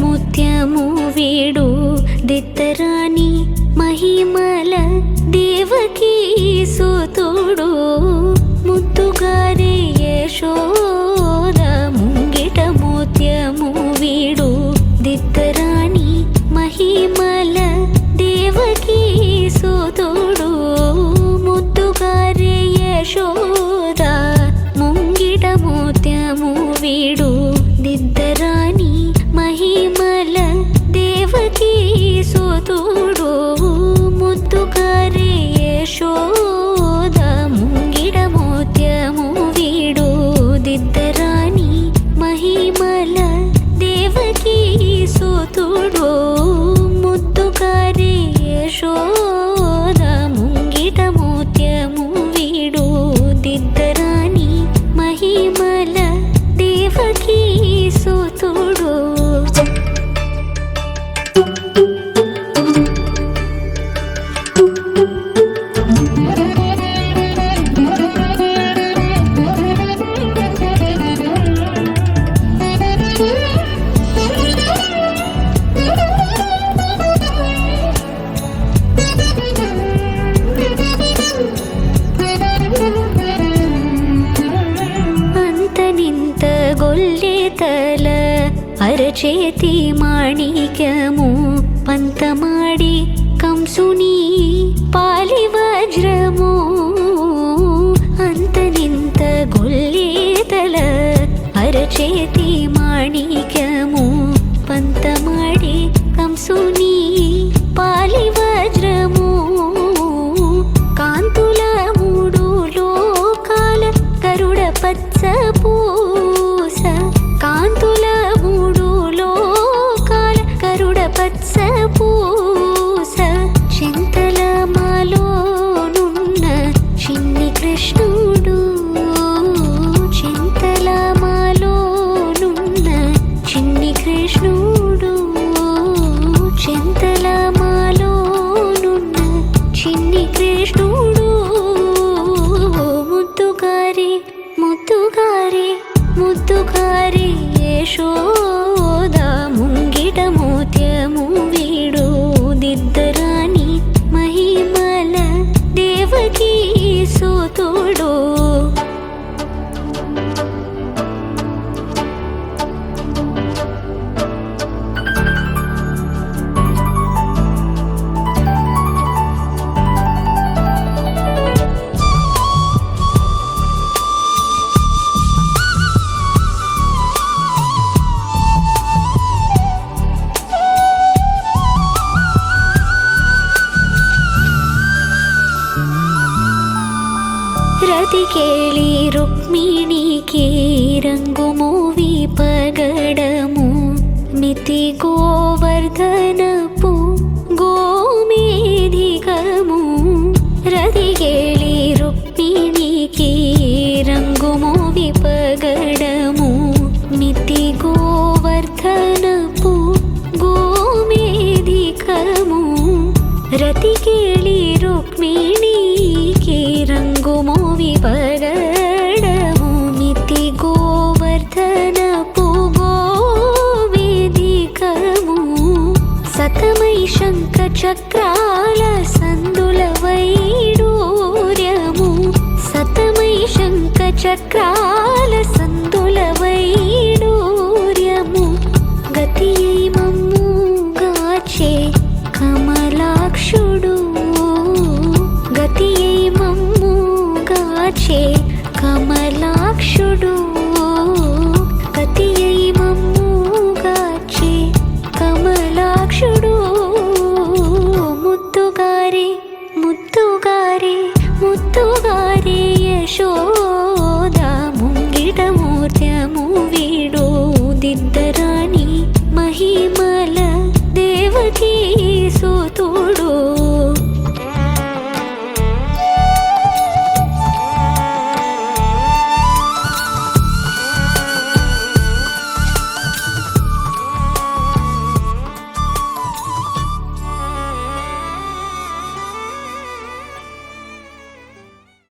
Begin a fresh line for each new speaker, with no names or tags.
ముత్యము వీడు దిత్తరాణి మహిమల దేవకీ సుతుడు ముద్దుగారే యశోద ముంగిట ముత్యము వీడు దిత్తరాణి మహిమల దేవకీ సుతుడు ముద్దుగారే యశోద ముంగిట ముత్యము వీడు దిద్దరాణి మహిమల దేవకీ సుతుడు ముద్దుగారే యశోద ముంగిట ముత్యము వీడు దిద్దరాణి మహిమల దేవకీ సుతుడు ముద్దుగారే యశోద ముంగిట ముత్యము వీడు దిద్దరాణి మహిమల దేవకీ సుతుడు. అంతనింత గొల్లెతల అరచేతి మాణిక్యము పంతమాడి కంసుని పాలి వజ్రము అంతనింత గొల్లెతల అరచేతి మాణిక్యము పంతమాడి కంసుని పాలి వజ్రము కాంతుల మూడు లోకాల గరుడ పచ్చ పూస కాంతుల మూడు లోకాల గరుడ పచ్చ పూస చింతల మాలోనున్న చిన్ని కృష్ణుడు చింతల మాలోనున్న చిన్ని కృష్ణుడు చింతల మాలోనున్న చిన్ని కృష్ణుడు ముద్దుగారే ముద్దుగారే ముద్దుగారే యశోద ముంగిట ముత్యము వీడు దిద్దరాణి మహిమల దేవకీ సుతుడు. రతి కేళి రుక్మిణికి రంగుము విపగడము మితి గోవర్ధనపు గోమేధికము రతి కేళి రుక్మిణికి రంగుము విపగడము మితి